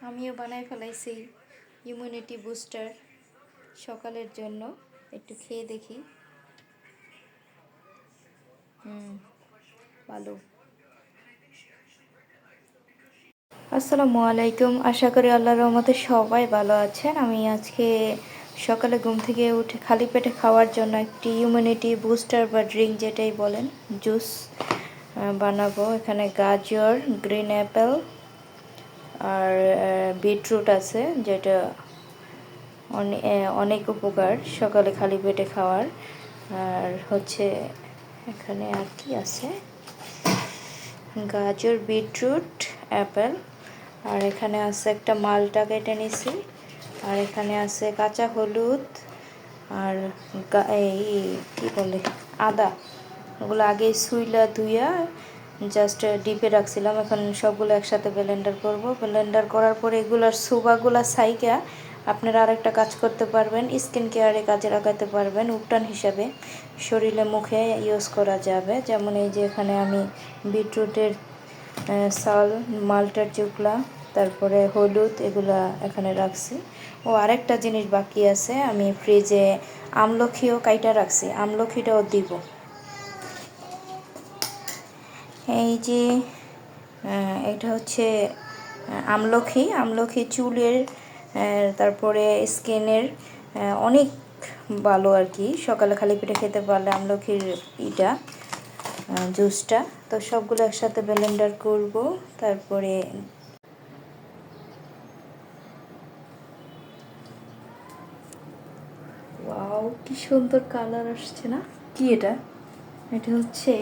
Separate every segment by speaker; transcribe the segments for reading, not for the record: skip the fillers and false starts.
Speaker 1: আমিও বানাই ফেলাইছি ইমিউনিটি বুস্টার সকালের জন্য। একটু খেয়ে দেখি। ভালো। আসসালামু আলাইকুম, আশা করি আল্লাহর রহমতে সবাই ভালো আছেন। আমি আজকে সকালে ঘুম থেকে উঠে খালি পেটে খাওয়ার জন্য একটি ইমিউনিটি বুস্টার বা ড্রিঙ্ক যেটাই বলেন জুস বানাবো। এখানে গাজর, গ্রিন অ্যাপেল আর বিটরুট আছে, যেটা অনেক উপকার সকালে খালি পেটে খাওয়ার। আর হচ্ছে এখানে আর কি আছে, গাজর, বিটরুট, অ্যাপেল, আর এখানে আছে একটা মালটা কেটে নিছি, আর এখানে আছে কাঁচা হলুদ আর এই কী বলে আদা। ওগুলো আগে সুইলা ধুইয়া জাস্ট ডিপে রাখছিলাম। এখন সবগুলো একসাথে ব্লেন্ডার করব। ব্লেন্ডার করার পরে এগুলোর সুবাগুলা সাইকা আপনারা আরেকটা কাজ করতে পারবেন, স্কিন কেয়ারে কাজে লাগাতে পারবেন উপটান হিসাবে, শরীরে মুখে ইউজ করা যাবে। যেমন এই যে এখানে আমি বিটরুটের সাল, মাল্টার চুকলা, তারপরে হলুদ, এগুলা এখানে রাখছি। ও আরেকটা জিনিস বাকি আছে, আমি ফ্রিজে আমলখিও কাইটা রাখছি, আমলখিটাও দিব। এই যে এটা হচ্ছে আমলখি চুলের, তারপরে স্কিনের অনেক ভালো আর কি। সকালে খালি পেটে খেতে পারলে আমলখির জুসটা। তো সবগুলো একসাথে ব্লেন্ডার করব। তারপরে ওয়াও, কি সুন্দর কালার আসছে না? কি এটা? এটা হচ্ছে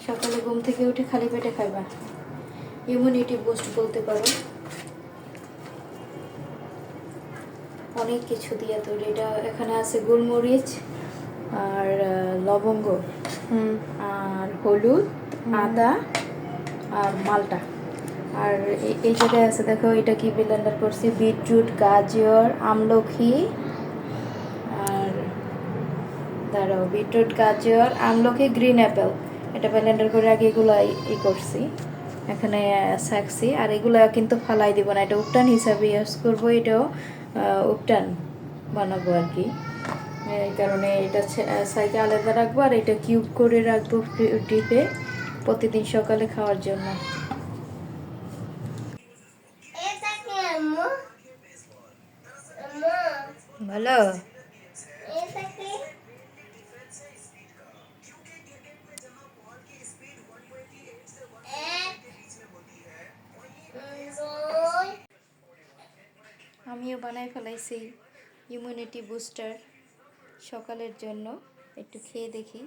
Speaker 1: সকালে ঘুম থেকে উঠে খালি পেটে খাইবা, ইমিউনিটি বুস্ট বলতে পারো। অনেক কিছু দিয়ে তৈরি এটা। এখানে আছে গোলমরিচ আর লবঙ্গ আর হলুদ, আদা আর মালটা। আর এই জায়গায় আছে, দেখো এটা কি ব্লেন্ডার করছি, বিটরুট, গাজর, আমলখি আর বিটরুট, গাজর, আমলখি, গ্রিন অ্যাপেল। এটা ব্লেন্ডার করে আগে এগুলো করছি, এখানে ছাকছি। আর এগুলো কিন্তু ফালাই দিব না, এটা উপটান হিসাবে ইউজ করবো। এটাও উপটান বানাবো আর কি। এই কারণে এটা সাইকে আলাদা রাখবো, আর এটা কিউব করে রাখবো ডিপে প্রতিদিন সকালে খাওয়ার জন্য। ভালো। আমিও বানাই ফেলাইছি ইমিউনিটি বুস্টার সকালের জন্য। একটু খেয়ে দেখি।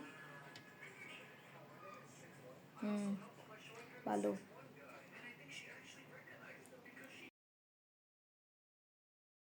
Speaker 1: ভালো।